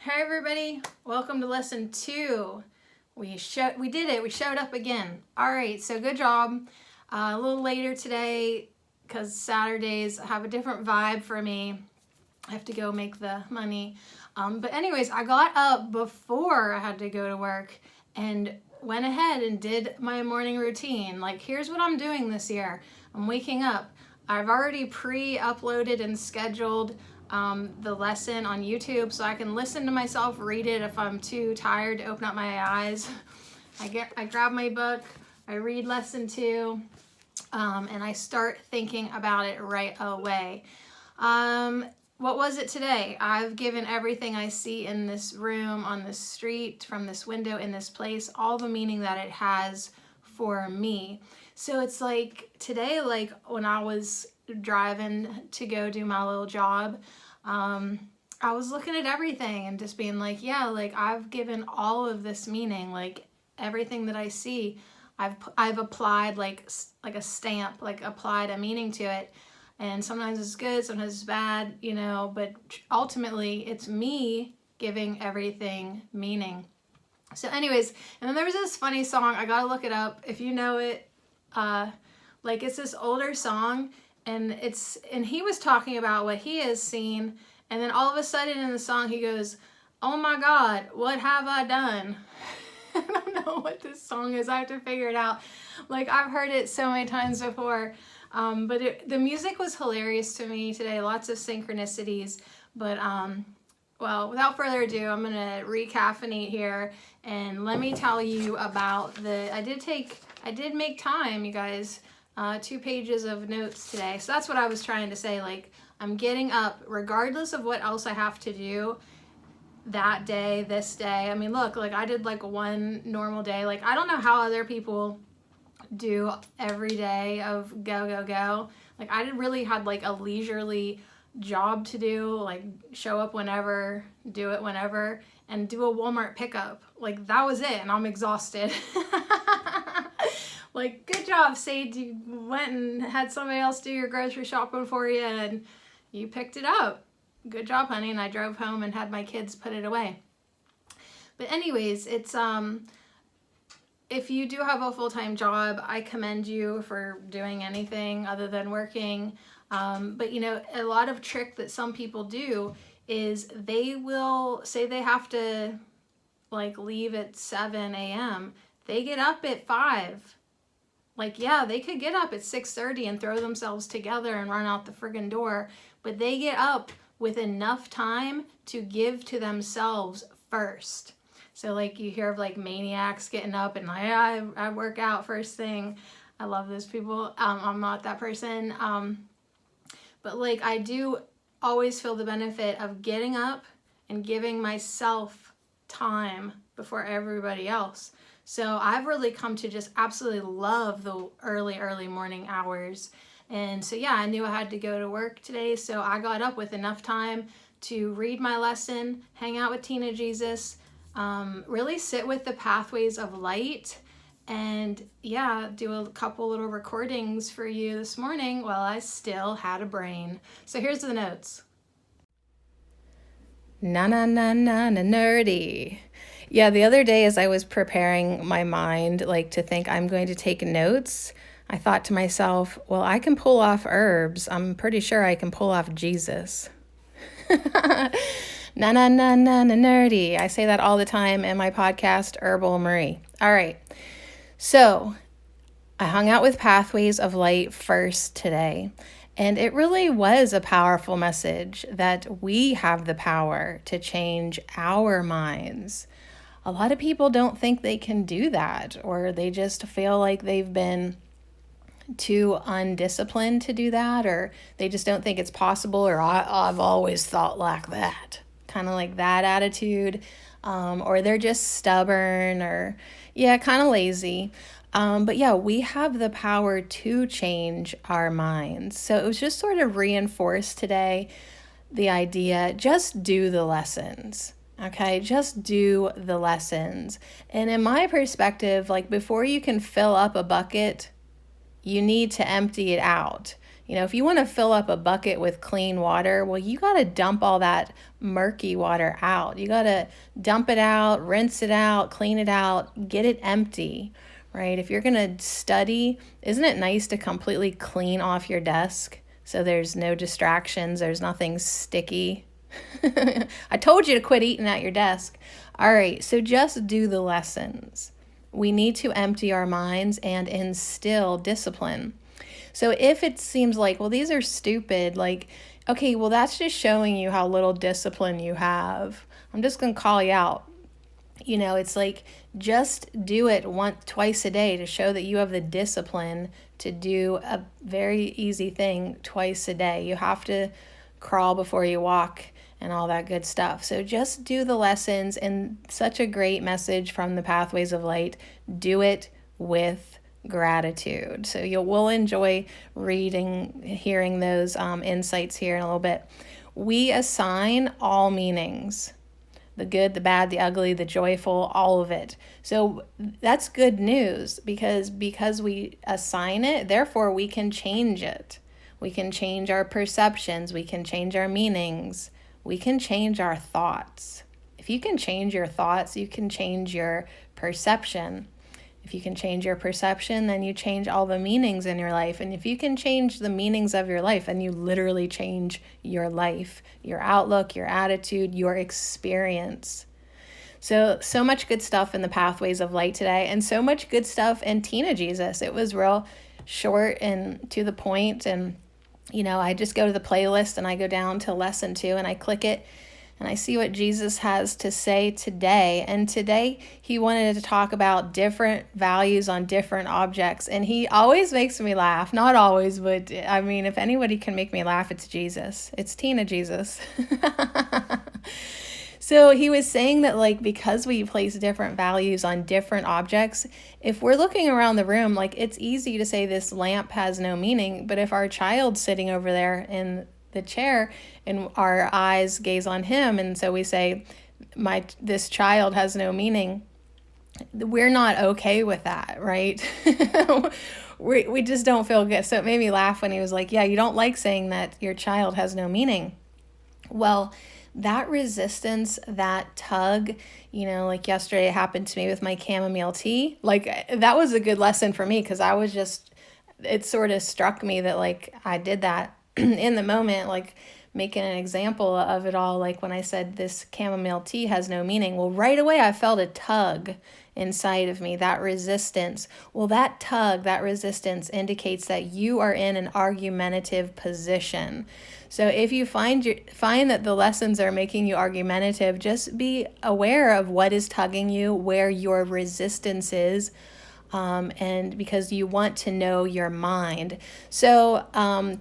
Hey everybody, welcome to lesson 2. We did it. We showed up again. All right, so good job. A little later today because Saturdays have a different vibe for me. I have to go make the money. But anyways, I got up before I had to go to work and went ahead and did my morning routine. Like, here's what I'm doing this year. I'm waking up. I've already pre-uploaded and scheduled the lesson on YouTube so I can listen to myself read it if I'm too tired to open up my eyes. I grab my book, I read lesson 2, and I start thinking about it right away. What was it today? I've given everything I see in this room, on this street, from this window, in this place, all the meaning that it has for me. So it's like today, like when I was driving to go do my little job, I was looking at everything and just being like, yeah, like I've given all of this meaning, like everything that I see, I've applied like a stamp, like applied a meaning to it. And sometimes it's good, sometimes it's bad, you know, but ultimately it's me giving everything meaning. So anyways, and then there was this funny song, I gotta look it up. If you know it, like it's this older song and he was talking about what he has seen. And then all of a sudden in the song, he goes, "Oh my God, what have I done?" I don't know what this song is. I have to figure it out. Like I've heard it so many times before. But the music was hilarious to me today. Lots of synchronicities. But well, without further ado, I'm going to recaffeinate here. And let me tell you about I did make time, you guys. 2 pages of notes today. So that's what I was trying to say. Like, I'm getting up regardless of what else I have to do that day, this day. I mean, look, like I did like one normal day. Like, I don't know how other people do every day of go. Like, I really had like a leisurely job to do, like show up whenever, do it whenever, and do a Walmart pickup. Like, that was it, and I'm exhausted. Like, good job, Sage. You went and had somebody else do your grocery shopping for you and you picked it up. Good job, honey. And I drove home and had my kids put it away. But anyways, it's if you do have a full-time job, I commend you for doing anything other than working. But you know, a lot of trick that some people do is they will say they have to like leave at 7 a.m. They get up at 5. Like, yeah, they could get up at 6:30 and throw themselves together and run out the friggin' door, but they get up with enough time to give to themselves first. So like you hear of like maniacs getting up and I work out first thing. I love those people. I'm not that person. But like I do always feel the benefit of getting up and giving myself time before everybody else. So I've really come to just absolutely love the early morning hours. And so yeah, I knew I had to go to work today, so I got up with enough time to read my lesson, hang out with Tina Jesus, really sit with the pathways of light, and yeah, do a couple little recordings for you this morning while I still had a brain. So here's the notes. Na nerdy. Yeah, the other day as I was preparing my mind, like to think I'm going to take notes, I thought to myself, well, I can pull off herbs. I'm pretty sure I can pull off Jesus. Na nerdy. I say that all the time in my podcast, Herbal Marie. All right. So I hung out with Pathways of Light first today. And it really was a powerful message that we have the power to change our minds. A lot of people don't think they can do that, or they just feel like they've been too undisciplined to do that, or they just don't think it's possible, or I've always thought like that, kind of like that attitude, or they're just stubborn, or yeah, kind of lazy. But yeah, we have the power to change our minds. So it was just sort of reinforced today, the idea, just do the lessons. Okay, just do the lessons. And in my perspective, like before you can fill up a bucket, you need to empty it out. You know, if you want to fill up a bucket with clean water, well, you got to dump all that murky water out. You got to dump it out, rinse it out, clean it out, get it empty, right? If you're going to study, isn't it nice to completely clean off your desk so there's no distractions, there's nothing sticky? I told you to quit eating at your desk. All right, so just do the lessons. We need to empty our minds and instill discipline. So if it seems like, well, these are stupid, like, okay, well, that's just showing you how little discipline you have. I'm just going to call you out. You know, it's like, just do it twice a day to show that you have the discipline to do a very easy thing twice a day. You have to crawl before you walk and all that good stuff. So just do the lessons, and such a great message from the Pathways of Light. Do it with gratitude. So we'll enjoy hearing those insights here in a little bit. We assign all meanings, the good, the bad, the ugly, the joyful, all of it. So that's good news, because we assign it, therefore we can change it. We can change our perceptions. We can change our meanings. We can change our thoughts. If you can change your thoughts, you can change your perception. If you can change your perception, then you change all the meanings in your life. And if you can change the meanings of your life, then you literally change your life, your outlook, your attitude, your experience. So much good stuff in the Pathways of Light today, and so much good stuff in Tina Jesus. It was real short and to the point, and you know, I just go to the playlist and I go down to lesson 2 and I click it and I see what Jesus has to say today. And today he wanted to talk about different values on different objects. And he always makes me laugh. Not always, but I mean, if anybody can make me laugh, it's Jesus. It's Tina Jesus. So he was saying that, like, because we place different values on different objects, if we're looking around the room, like, it's easy to say this lamp has no meaning, but if our child's sitting over there in the chair and our eyes gaze on him, and so we say, this child has no meaning, we're not okay with that, right? we just don't feel good. So it made me laugh when he was like, yeah, you don't like saying that your child has no meaning. Well, that resistance, that tug, you know, like yesterday it happened to me with my chamomile tea. Like, that was a good lesson for me, because it sort of struck me that, like, I did that in the moment, like making an example of it all. Like when I said this chamomile tea has no meaning, well, right away I felt a tug inside of me, that resistance. Well, that tug, that resistance indicates that you are in an argumentative position. So if you find that the lessons are making you argumentative, just be aware of what is tugging you, where your resistance is, and because you want to know your mind. So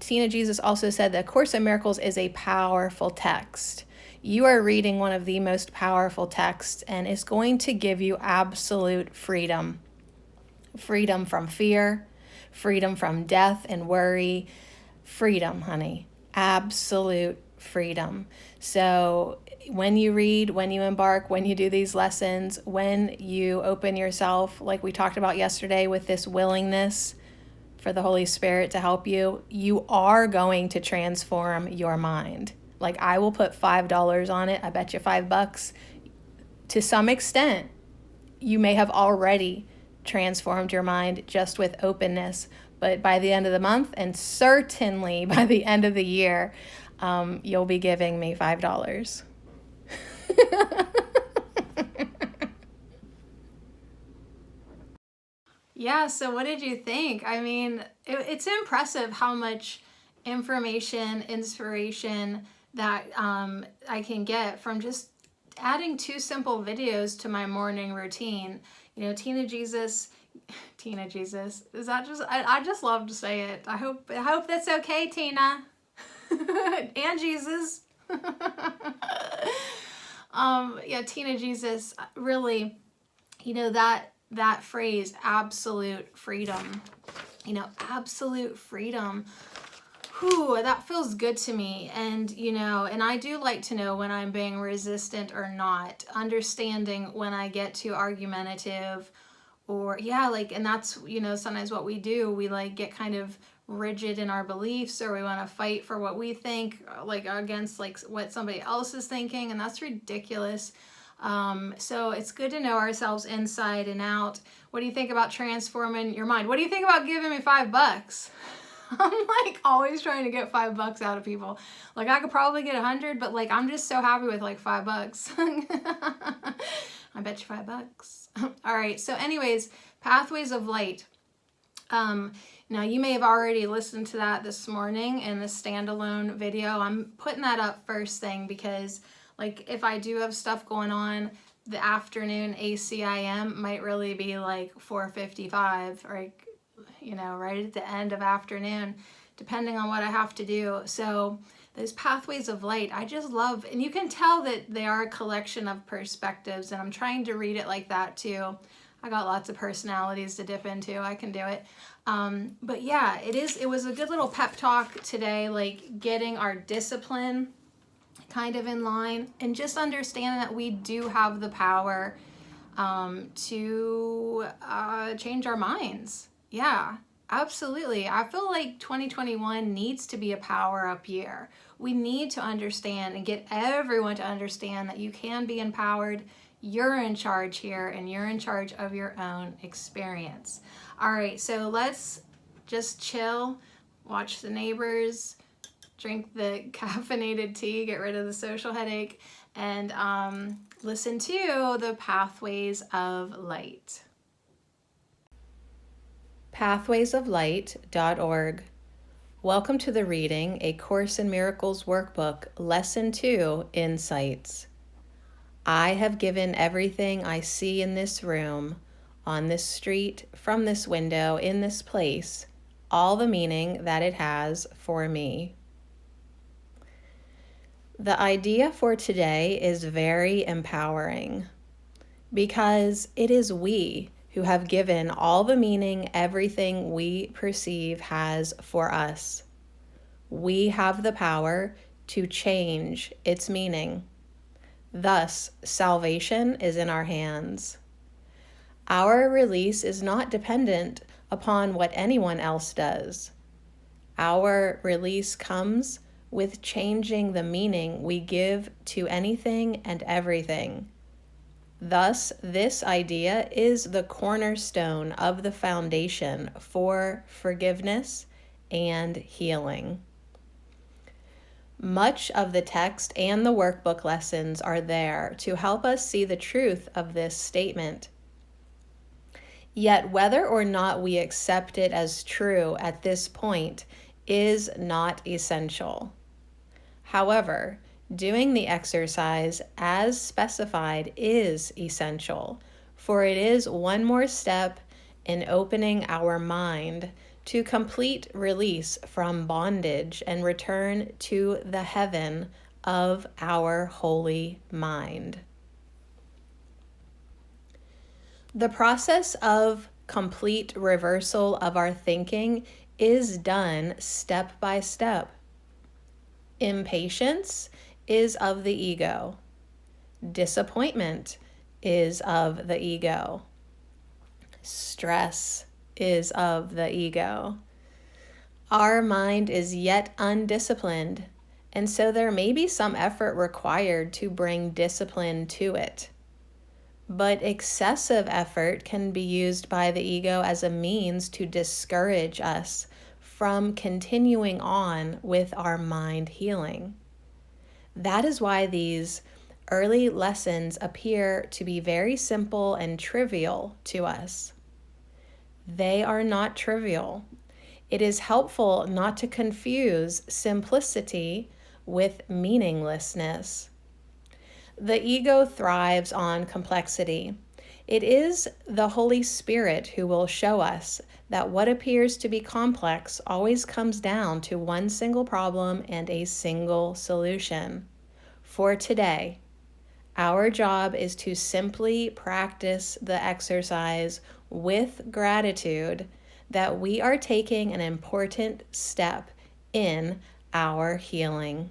Tina Jesus also said that Course in Miracles is a powerful text. You are reading one of the most powerful texts, and it's going to give you absolute freedom. Freedom from fear, freedom from death and worry. Freedom, honey. Absolute freedom. So when you read, when you embark, when you do these lessons, when you open yourself, like we talked about yesterday, with this willingness for the Holy Spirit to help you, you are going to transform your mind. Like, I will put $5 on it. I bet you $5. To some extent, you may have already transformed your mind just with openness. But by the end of the month, and certainly by the end of the year, you'll be giving me $5. Yeah, so what did you think? I mean, it's impressive how much information, inspiration that I can get from just adding 2 simple videos to my morning routine. You know, Tina Jesus, is that just, I just love to say it. I hope that's okay, Tina. And Jesus. Yeah, Tina Jesus, really, you know, that phrase, absolute freedom, you know, absolute freedom. Whew, that feels good to me. And, you know, and I do like to know when I'm being resistant or not, understanding when I get too argumentative, or, yeah, like, and that's, you know, sometimes what we do, we like get kind of rigid in our beliefs, or we want to fight for what we think, like against like what somebody else is thinking, and that's ridiculous. So it's good to know ourselves inside and out. What do you think about transforming your mind? What do you think about giving me $5? I'm like always trying to get $5 out of people. Like I could probably get 100, but like I'm just so happy with like $5. I bet you $5. All right. So anyways, pathways of light. Now you may have already listened to that this morning in the standalone video. I'm putting that up first thing because like if I do have stuff going on, the afternoon ACIM might really be like 4:55 or you know, right at the end of afternoon, depending on what I have to do. So those pathways of light, I just love, and you can tell that they are a collection of perspectives, and I'm trying to read it like that too. I got lots of personalities to dip into. I can do it. But yeah, it was a good little pep talk today, like getting our discipline kind of in line and just understanding that we do have the power to change our minds. Yeah, absolutely. I feel like 2021 needs to be a power up year. We need to understand and get everyone to understand that you can be empowered. You're in charge here, and you're in charge of your own experience. All right, so let's just chill, watch the neighbors, drink the caffeinated tea, get rid of the social headache, and listen to the Pathways of Light. Pathwaysoflight.org. Welcome to the reading, A Course in Miracles Workbook, Lesson 2, Insights. I have given everything I see in this room, on this street, from this window, in this place, all the meaning that it has for me. The idea for today is very empowering because it is we who have given all the meaning everything we perceive has for us. We have the power to change its meaning. Thus, salvation is in our hands. Our release is not dependent upon what anyone else does. Our release comes with changing the meaning we give to anything and everything. Thus, this idea is the cornerstone of the foundation for forgiveness and healing. Much of the text and the workbook lessons are there to help us see the truth of this statement. Yet whether or not we accept it as true at this point is not essential. However, doing the exercise as specified is essential, for it is one more step in opening our mind to complete release from bondage and return to the heaven of our holy mind. The process of complete reversal of our thinking is done step by step. Impatience is of the ego. Disappointment is of the ego. Stress is of the ego. Our mind is yet undisciplined, and so there may be some effort required to bring discipline to it. But excessive effort can be used by the ego as a means to discourage us from continuing on with our mind healing. That is why these early lessons appear to be very simple and trivial to us. They are not trivial. It is helpful not to confuse simplicity with meaninglessness. The ego thrives on complexity. It is the Holy Spirit who will show us that what appears to be complex always comes down to one single problem and a single solution. For today, our job is to simply practice the exercise with gratitude that we are taking an important step in our healing.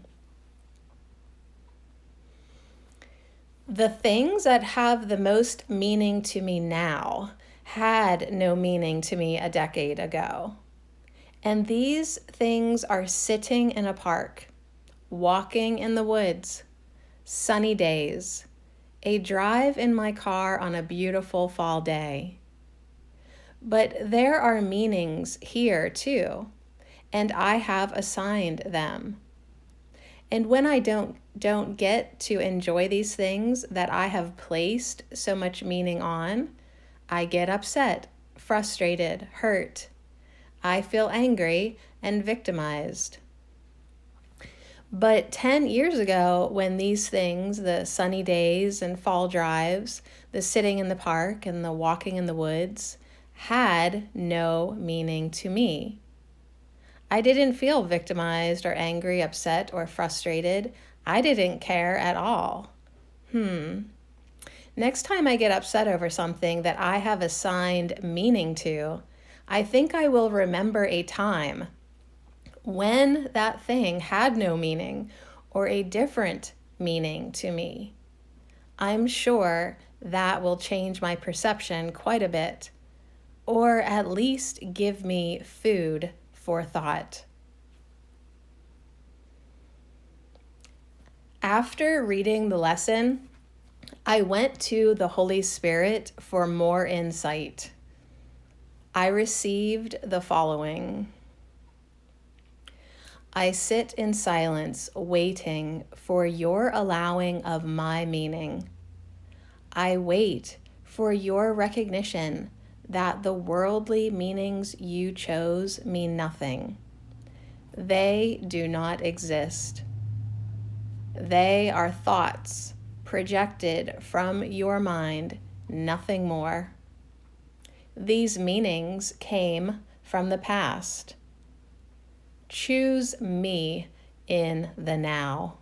The things that have the most meaning to me now had no meaning to me a decade ago. And these things are sitting in a park, walking in the woods, sunny days, a drive in my car on a beautiful fall day. But there are meanings here too, and I have assigned them. And when I don't get to enjoy these things that I have placed so much meaning on, I get upset, frustrated, hurt. I feel angry and victimized. But 10 years ago, when these things, the sunny days and fall drives, the sitting in the park and the walking in the woods, had no meaning to me, I didn't feel victimized or angry, upset, or frustrated. I didn't care at all. Next time I get upset over something that I have assigned meaning to, I think I will remember a time when that thing had no meaning or a different meaning to me. I'm sure that will change my perception quite a bit, or at least give me food for thought. After reading the lesson, I went to the Holy Spirit for more insight. I received the following. I sit in silence, waiting for your allowing of my meaning. I wait for your recognition that the worldly meanings you chose mean nothing. They do not exist. They are thoughts projected from your mind, nothing more. These meanings came from the past. Choose me in the now.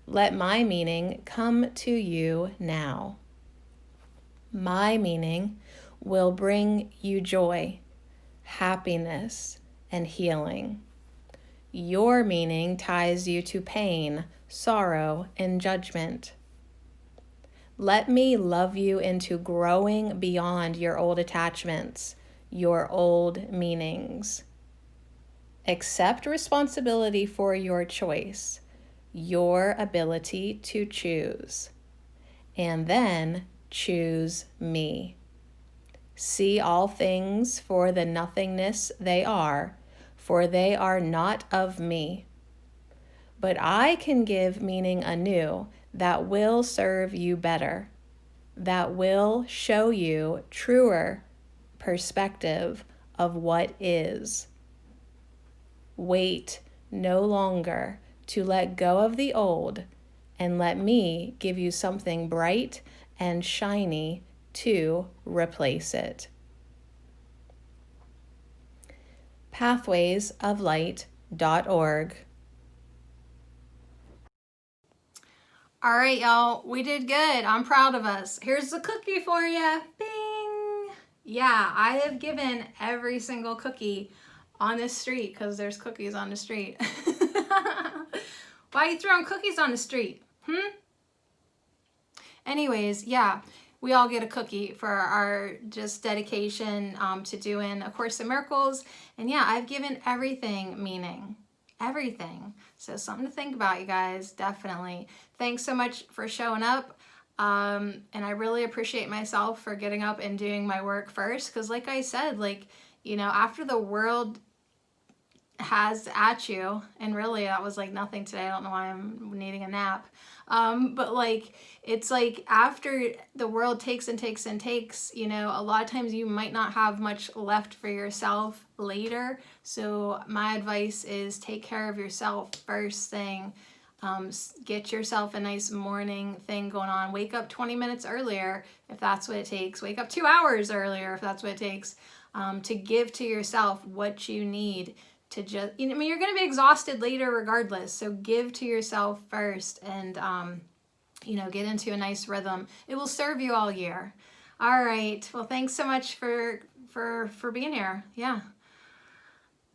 Let my meaning come to you now. My meaning will bring you joy, happiness, and healing. Your meaning ties you to pain, sorrow, and judgment. Let me love you into growing beyond your old attachments, your old meanings. Accept responsibility for your choice, your ability to choose, and then choose me. See all things for the nothingness they are, for they are not of me. But I can give meaning anew that will serve you better, that will show you truer perspective of what is. Wait no longer to let go of the old, and let me give you something bright and shiny to replace it. pathwaysoflight.org. All right, y'all, we did good. I'm proud of us. Here's the cookie for you. Bing! Yeah, I have given every single cookie on this street because there's cookies on the street. Why are you throwing cookies on the street? Anyways, yeah, we all get a cookie for our just dedication to doing A Course in Miracles. And yeah, I've given everything meaning. Everything. So something to think about, you guys, definitely. Thanks so much for showing up. And I really appreciate myself for getting up and doing my work first. Because like I said, after the world has at you, and really that was like nothing today. I don't know why I'm needing a nap. But it's like after the world takes and takes and takes, a lot of times you might not have much left for yourself later. So my advice is take care of yourself first thing. Get yourself a nice morning thing going on. Wake up 20 minutes earlier if that's what it takes. Wake up 2 hours earlier if that's what it takes, to give to yourself what you need to just, you're going to be exhausted later regardless. So give to yourself first and, get into a nice rhythm. It will serve you all year. All right. Well, thanks so much for being here. Yeah.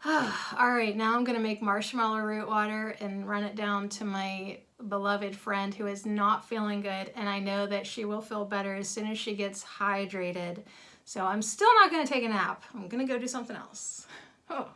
All right. Now I'm going to make marshmallow root water and run it down to my beloved friend who is not feeling good. And I know that she will feel better as soon as she gets hydrated. So I'm still not going to take a nap. I'm going to go do something else. Oh.